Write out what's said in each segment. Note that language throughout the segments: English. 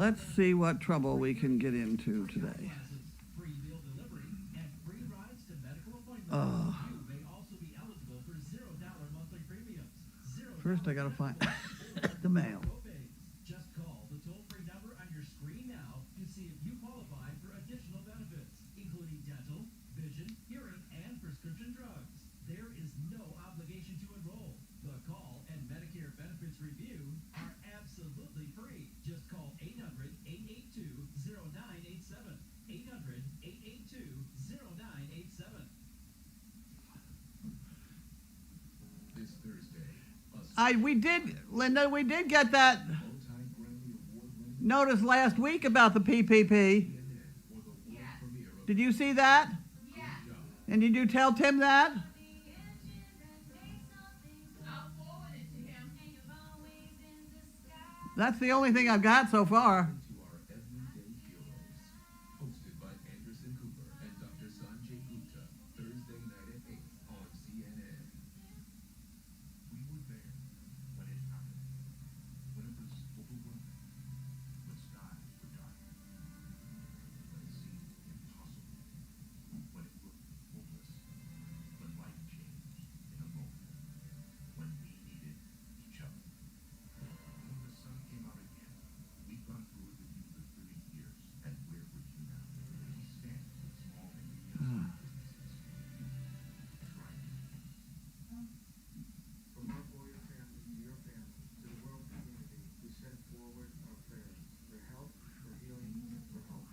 Let's see what trouble we can get into today. First I gotta find the mail. Just call the toll-free number on your screen now to see if you qualify for additional benefits, including dental, vision, hearing, and prescription drugs. There is no obligation to enroll. The call and Medicare benefits review are absolutely free. Just call 800-882-0987. 800-882-0987. This Thursday, Linda, we did get that notice last week about the PPP. Yes. Did you see that? Yes. And did you tell Tim that? I'll forward it to him. That's the only thing I've got so far. to our everyday heroes. Hosted by Anderson Cooper and Dr. Sanjay Gupta, Thursday night at 8 on CNN. We were there when it happened. When it was overwhelming. When skies were dark. When it seemed impossible. When it looked hopeless. When life changed in a moment. When we needed each other. When the sun came out again, we've gone through it with you for 30 years, and we're with you now. We stand with small and medium-sized businesses. That's right. From our Boyer family to your family, to the world community, we send forward our prayers for help, for healing, and for hope.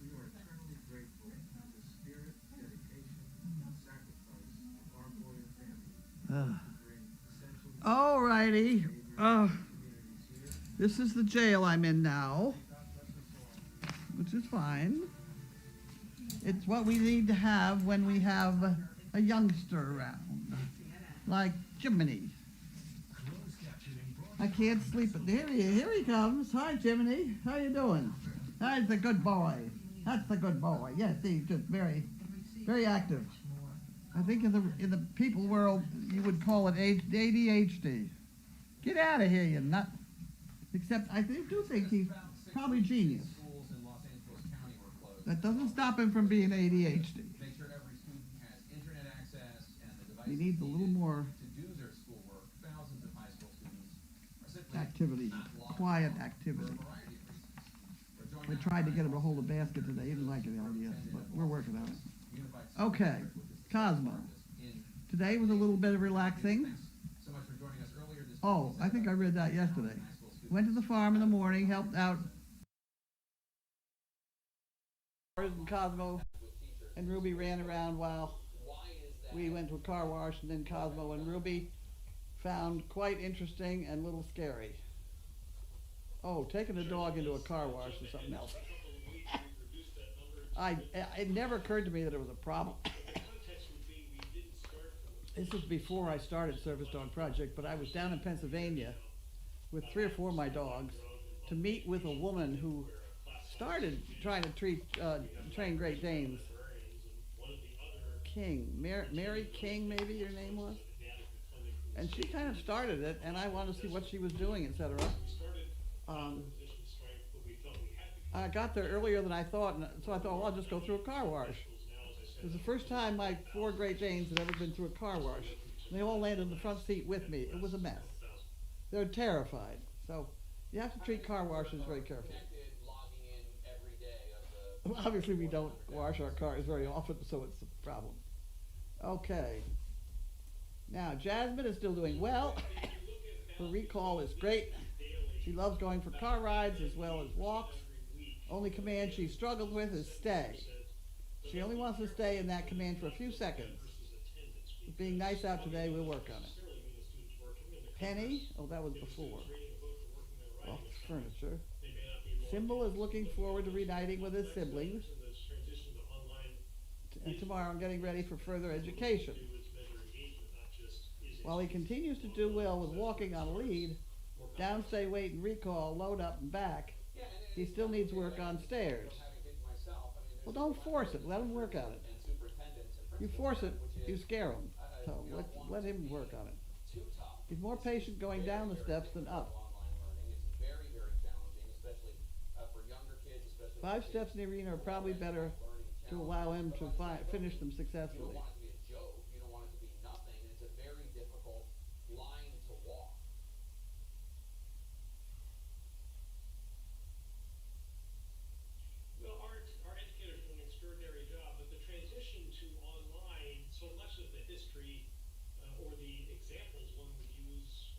We are eternally grateful for the spirit, dedication, and sacrifice of our Boyer family to bring essential Alrighty. communities here. This is the jail I'm in now, which is fine. It's what we need to have when we have a youngster around, like Jiminy. I can't sleep. Here he comes. Hi, Jiminy. How you doing? That's a good boy. That's a good boy. Yes, he's just very, very active. I think in the people world you would call it ADHD. Get out of here, you nut. Except I do think he's probably genius. Schools in Los Angeles County were closed. That doesn't stop him from being ADHD. Make sure every student has internet access and the devices He needs a little more to do their schoolwork. Thousands of high school students are simply activity, not logged quiet on activity. for a variety of reasons. We're joined I now tried to by get him to hold a basket today. He didn't like the idea, but we're working on it. Unified Okay, School District with this Cosmo. in- Today was a little bit of relaxing. Thanks so much for joining us earlier this Oh, week. I think I read that yesterday. High school students. Went to the farm in the morning, helped out. And Cosmo and Ruby ran around while we went to a car wash, and then Cosmo and Ruby found quite interesting and a little scary. Oh, taking a dog into a car wash is something else. It never occurred to me that it was a problem. This was before I started Service Dog Project, but I was down in Pennsylvania with 3 or 4 of my dogs to meet with a woman who started trying to train Great Danes. King, Mary King, maybe her name was. And she kind of started it, and I wanted to see what she was doing, etc. I got there earlier than I thought, and so I thought, well, I'll just go through a car wash. It was the first time my 4 Great Danes had ever been through a car wash. And they all landed in the front seat with me. It was a mess. They're terrified. So you have to treat car washes very carefully. Logging in every day of the Obviously, we don't wash our cars very often, so it's a problem. Okay. Now, Jasmine is still doing well. Her recall is great. She loves going for car rides as well as walks. Only command she struggles with is stay. She only wants to stay in that command for a few seconds. With being nice out today, we'll work on it. Penny, oh, that was before. Office furniture. Symbol is looking forward to reuniting with his siblings. And tomorrow I'm getting ready for further education. While he continues to do well with walking on a lead, down, stay, wait, and recall, load up and back, he still needs work on stairs. Well, don't force it. Let him work on it. You force it, you scare him. So let him work on it. He's more patient going down the steps than up. Online learning. It's very, very challenging, especially for younger kids, especially 5 steps in the arena are probably better to allow him to finish them You successfully. don't want it to be a joke. You don't want it to be nothing. It's a very difficult line to walk. Well, our educators do an extraordinary job, but the transition to online, so much of the history or the examples one would use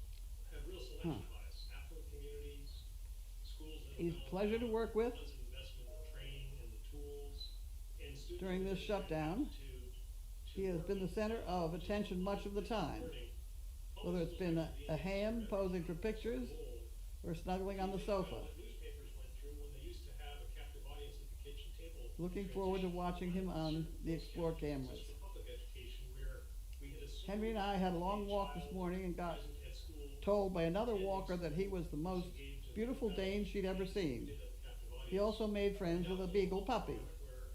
have real selection bias. Affluent communities, schools that He's a pleasure to work with. tons of investment in training and the tools, and students During this with shutdown, he has been the center of attention much of the time, whether it's been a ham posing for pictures or snuggling on the sofa. newspapers went through when they used to have a captive audience at the kitchen table. Looking forward to watching him on the Explore cameras. For public education, where we had assumed Henry and I had a long walk this morning and got at school told by another walker that he was the most beautiful Dane she'd ever seen. He also made friends with a beagle puppy. where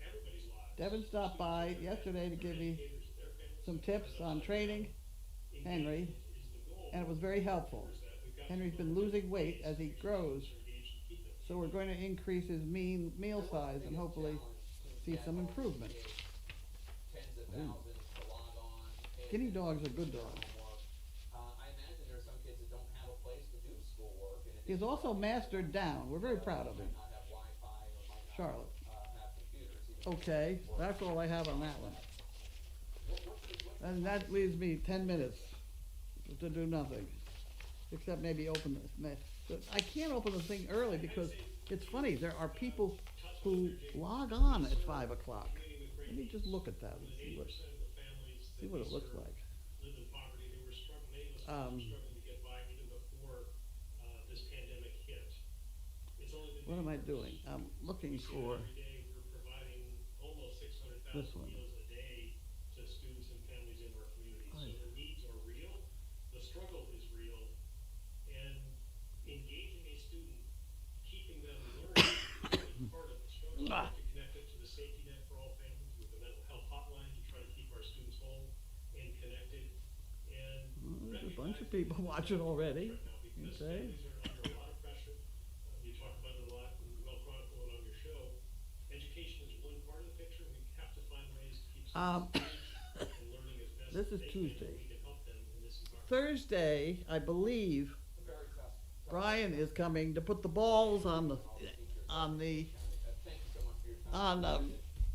everybody's lives Devin stopped by yesterday to give me some tips on training Henry, is the goal. and it was very helpful. Henry's been losing weight as he grows, so we're going to increase his meal size and hopefully see some improvement. Tens of thousands to log on. to pay Guinea attention dogs are to good their dogs. homework. I imagine there are some kids that don't have a place to do schoolwork. And He's also mastered down. We're very proud of him. might not have Wi-Fi or might not Charlotte. Have computers. Even Okay, that's all I have on that one. And that leaves me 10 minutes to do nothing, except maybe open this. I can't open the thing early because it's funny, there are people who log on at 5 o'clock. Let me just look at that and see what, 80% of the families that it we looks serve like. live in poverty. They were struggling, many of us were Um, struggling to get by even before this pandemic hit. It's only been What am I doing? I'm looking for every day we're providing almost this 600,000 one. meals a day to students and families in our community. So Right. the needs are real, the struggle is real, and engaging a student, keeping them learning is part of the struggle. We have to connect it to the safety net for all families with the mental health hotline to try to keep our students home and connected. And There's a bunch of people watching already. because Okay. families are under a lot of pressure. You talk about it a lot, and well chronicled it on your show. Education is one part of the picture. We have to find ways to keep students engaged and learning as best This as is they can, Tuesday. and we can help them in this environment. Thursday, I believe, very tough. Brian is coming to put the balls on the Thank you so much for your time. on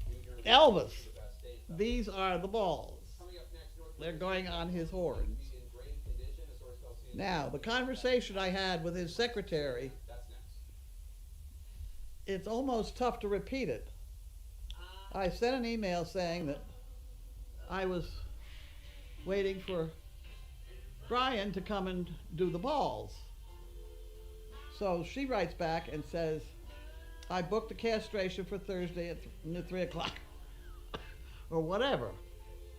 You're Elvis. the best days. These are the balls. Coming up next, North They're Carolina going on his horns. be in great condition, as Source tells you. Now, the conversation I had with his secretary, That's next. it's almost tough to repeat it. I sent an email saying that I was waiting for Brian to come and do the balls. So she writes back and says, I booked the castration for Thursday at 3 o'clock or whatever.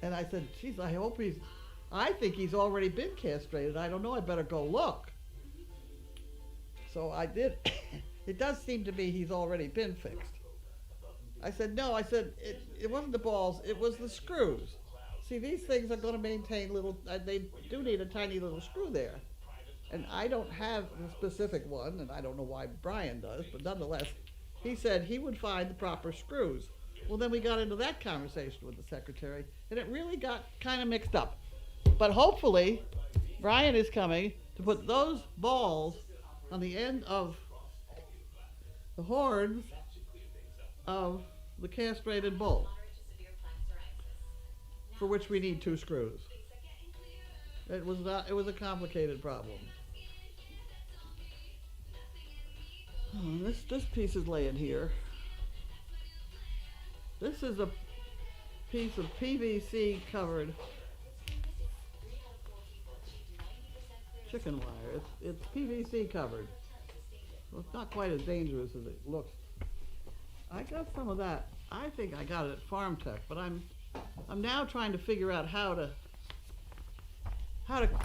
And I said, geez, I think he's already been castrated. I don't know, I better go look. So I did. It does seem to me he's already been fixed. I said, no, it wasn't the balls, it was the screws. See, these things are going to maintain they do need a tiny little screw there. And I don't have the specific one, and I don't know why Brian does, but nonetheless, he said he would find the proper screws. Well, then we got into that conversation with the secretary, and it really got kind of mixed up. But hopefully, Brian is coming to put those balls on the end of the horns of the castrated bull, for which we need 2 screws. It was a complicated problem. Oh, this piece is laying here. This is a piece of PVC covered chicken wire. It's PVC covered. Well, it's not quite as dangerous as it looks. I got some of that. I think I got it at Farm Tech, but I'm now trying to figure out how to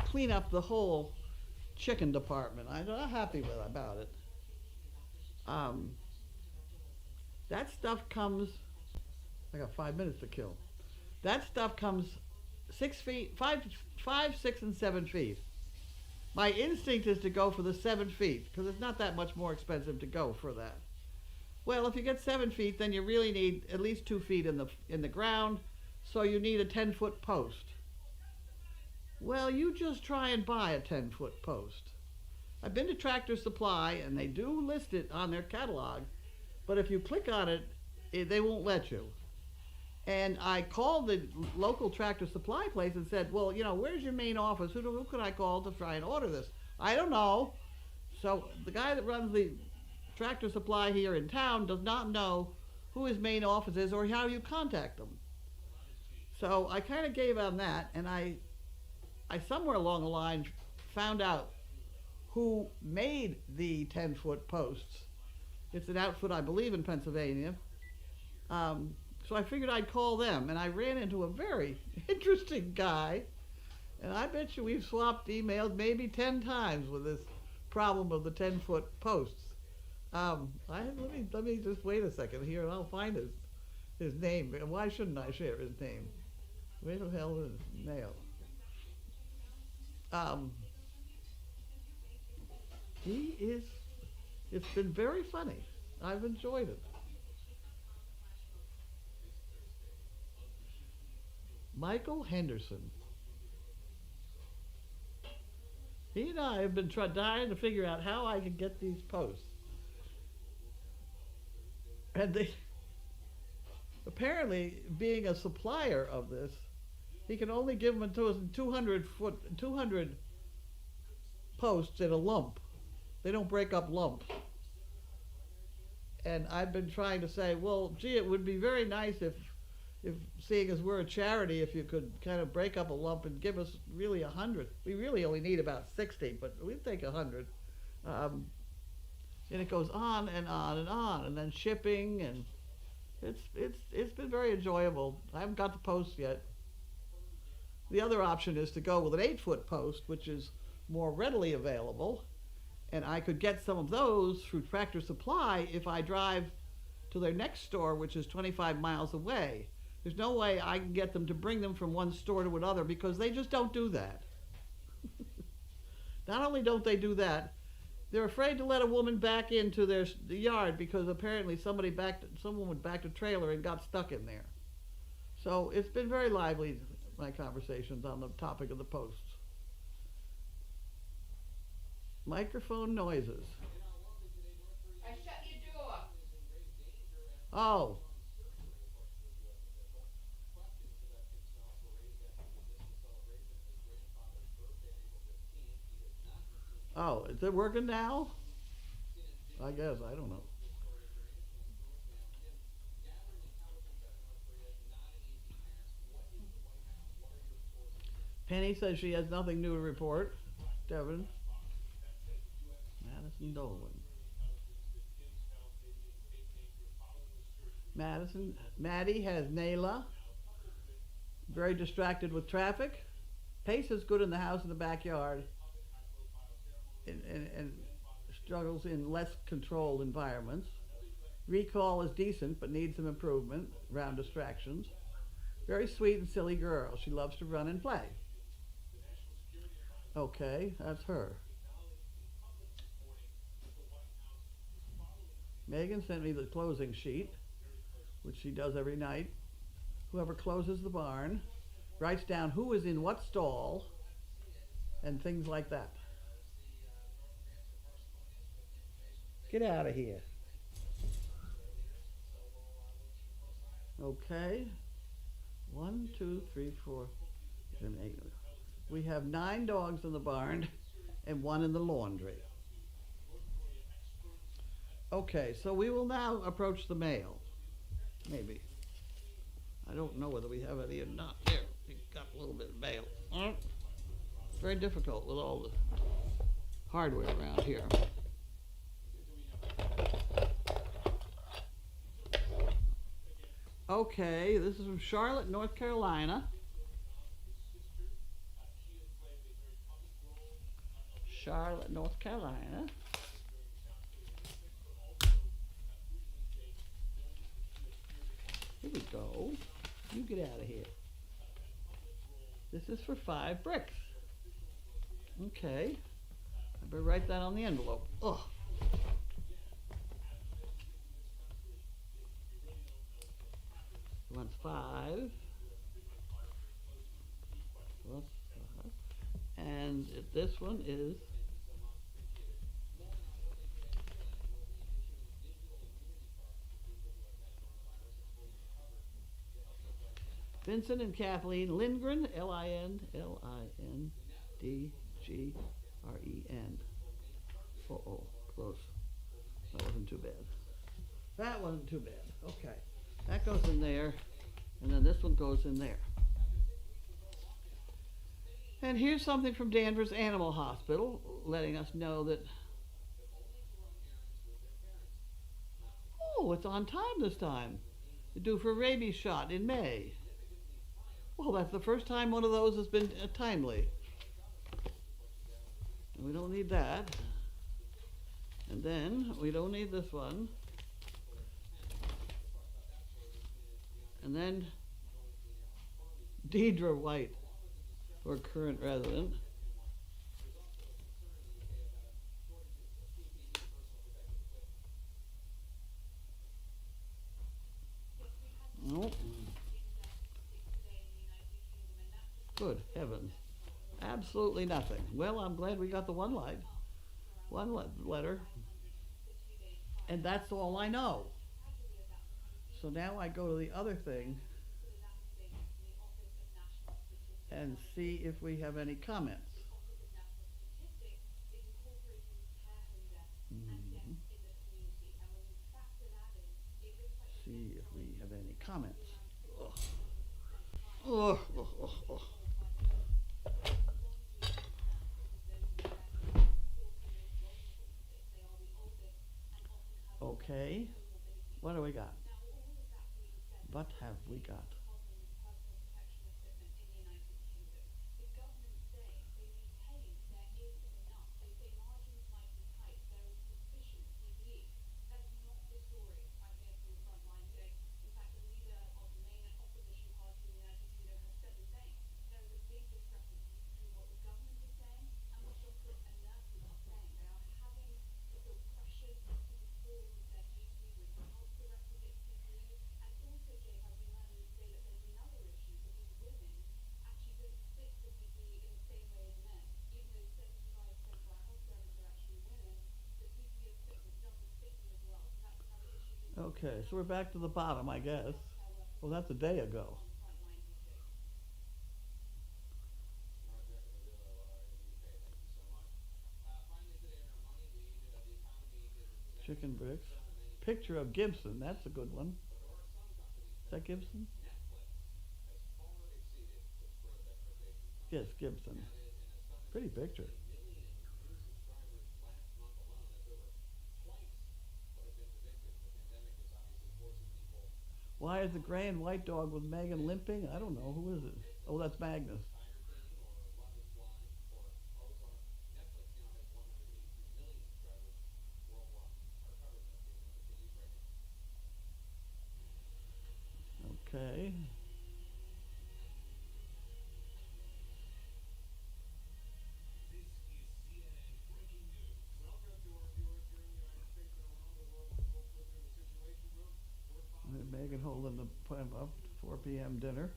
clean up the whole chicken department. I'm not happy about it. That stuff comes. I got 5 minutes to kill. That stuff comes 6 feet, 5, 6, and 7 feet. My instinct is to go for the 7 feet, because it's not that much more expensive to go for that. Well, if you get 7 feet, then you really need at least 2 feet in the ground, so you need a 10-foot post. Well, you just try and buy a 10-foot post. I've been to Tractor Supply, and they do list it on their catalog, but if you click on it, they won't let you. And I called the local Tractor Supply place and said, well, you know, where's your main office? Who could I call to try and order this? I don't know. So the guy that runs the Tractor Supply here in town does not know who his main office is or how you contact them. So I kind of gave on that, and I somewhere along the line found out who made the 10-foot posts. It's an outfit, I believe, in Pennsylvania. So I figured I'd call them, and I ran into a very interesting guy, and I bet you we've swapped emails maybe 10 times with this problem of the 10-foot posts. Let me just wait a second here, and I'll find his name. Why shouldn't I share his name? Where the hell is his mail? It's been very funny. I've enjoyed it. Michael Henderson. He and I have been dying to figure out how I can get these posts. And they, apparently, being a supplier of this, he can only give them to us in 200 posts in a lump. They don't break up lumps. And I've been trying to say, well, gee, it would be very nice if seeing as we're a charity, if you could kind of break up a lump and give us really 100. We really only need about 60, but we'd take 100. And it goes on and on and on, and then shipping, and it's been very enjoyable. I haven't got the post yet. The other option is to go with an 8-foot post, which is more readily available, and I could get some of those through Tractor Supply if I drive to their next store, which is 25 miles away. There's no way I can get them to bring them from one store to another because they just don't do that. Not only don't they do that, they're afraid to let a woman back into the yard because apparently someone backed a trailer and got stuck in there. So it's been very lively, my conversations on the topic of the posts. Microphone noises. I shut your door. Oh. Oh, is it working now? I guess, I don't know. Penny says she has nothing new to report. Devin. Madison Dolan. Maddie has Nayla. Very distracted with traffic. Pace is good in the house in the backyard. And struggles in less controlled environments. Recall is decent but needs some improvement around distractions. Very sweet and silly girl. She loves to run and play. Okay, that's her. Megan sent me the closing sheet, which she does every night. Whoever closes the barn writes down who is in what stall and things like that. Get out of here. Okay. 1, 2, 3, 4, 7, 8. We have 9 dogs in the barn and 1 in the laundry. Okay, so we will now approach the mail. Maybe. I don't know whether we have any or not. There, we got a little bit of mail. It's very difficult with all the hardware around here. Okay, this is from Charlotte, North Carolina. Charlotte, North Carolina. Here we go. You get out of here. This is for 5 bricks. Okay. I better write that on the envelope. Ugh. One's 5. Plus 5. And this one is Vincent and Kathleen Lindgren, Lindgren. Uh-oh, close. That wasn't too bad. That wasn't too bad. Okay. That goes in there, and then this one goes in there. And here's something from Danvers Animal Hospital letting us know that, oh, it's on time this time. They're due for a rabies shot in May. Well, that's the first time one of those has been timely. And we don't need that. And then we don't need this one. And then Deidre White, for current resident. Nope. Good heavens. Absolutely nothing. Well, I'm glad we got the one letter. And that's all I know. So now I go to the other thing and see if we have any comments. See if we have any comments. Ugh. Ugh. Okay, what do we got? What have we got? Okay, so we're back to the bottom, I guess. Well, that's a day ago. Chicken bricks. Picture of Gibson, that's a good one. Is that Gibson? Yes, Gibson. Pretty picture. Why is the gray and white dog with Megan limping? I don't know. Who is it? Oh, that's Magnus. Okay. Megan holding the up 4 p.m. dinner.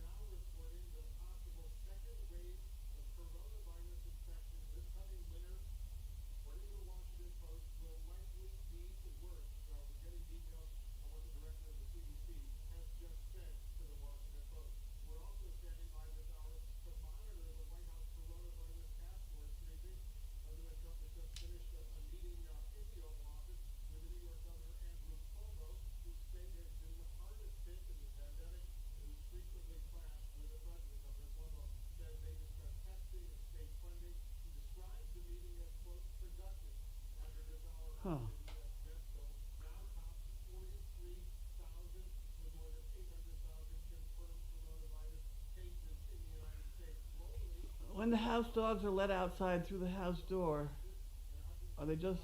Huh. When the house dogs are let outside through the house door, are they just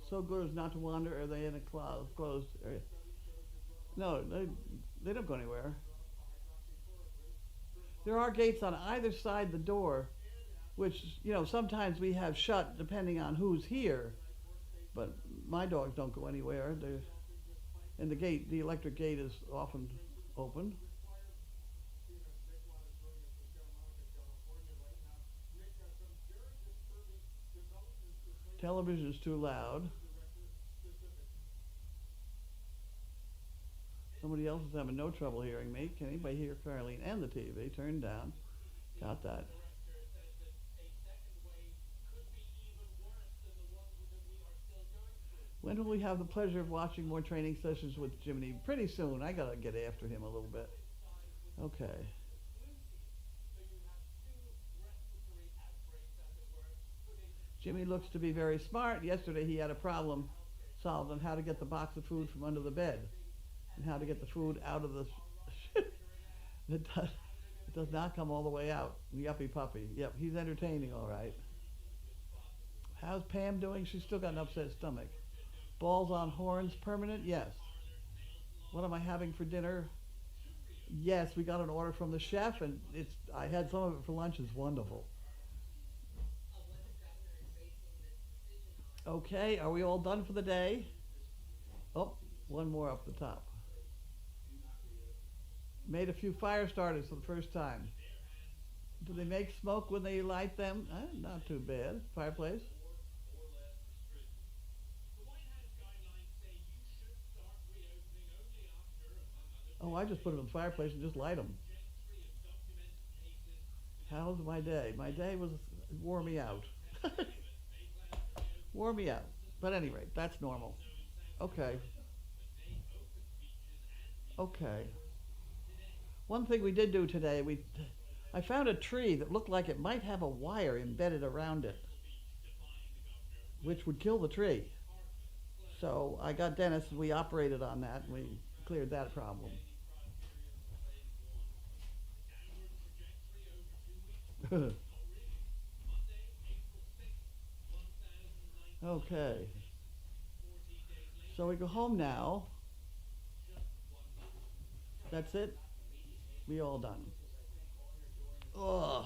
so good as not to wander, or are they in a closed area? No, they don't go anywhere. There are gates on either side the door, which, you know, sometimes we have shut depending on who's here, but my dogs don't go anywhere. And the gate, the electric gate is often open. Television is too loud. Somebody else is having no trouble hearing me. Can anybody hear Carlene? And the TV turned down. Got that. When will we have the pleasure of watching more training sessions with Jiminy? Pretty soon. I gotta get after him a little bit. Okay. Jimmy looks to be very smart. Yesterday he had a problem solved on how to get the box of food from under the bed and how to get the food out of the it does not come all the way out. Yuppie puppy. Yep, he's entertaining all right. How's Pam doing? She's still got an upset stomach. Balls on horns permanent? Yes. What am I having for dinner? Yes, we got an order from the chef and I had some of it for lunch. It's wonderful. Okay, are we all done for the day? Oh, one more up the top. Made a few fire starters for the first time. Do they make smoke when they light them? Not too bad. Fireplace. Oh, I just put them in the fireplace and just light them. How's my day? My day wore me out. Wore me out. But anyway, that's normal. Okay. Okay. One thing we did do today, I found a tree that looked like it might have a wire embedded around it, which would kill the tree. So I got Dennis and we operated on that and we cleared that problem. Okay. So we go home now. That's it. We all done. Ugh.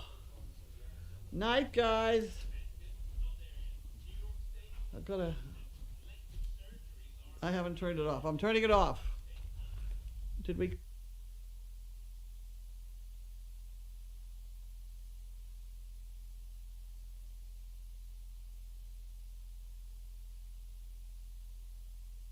Night, guys. I haven't turned it off. I'm turning it off. Did we?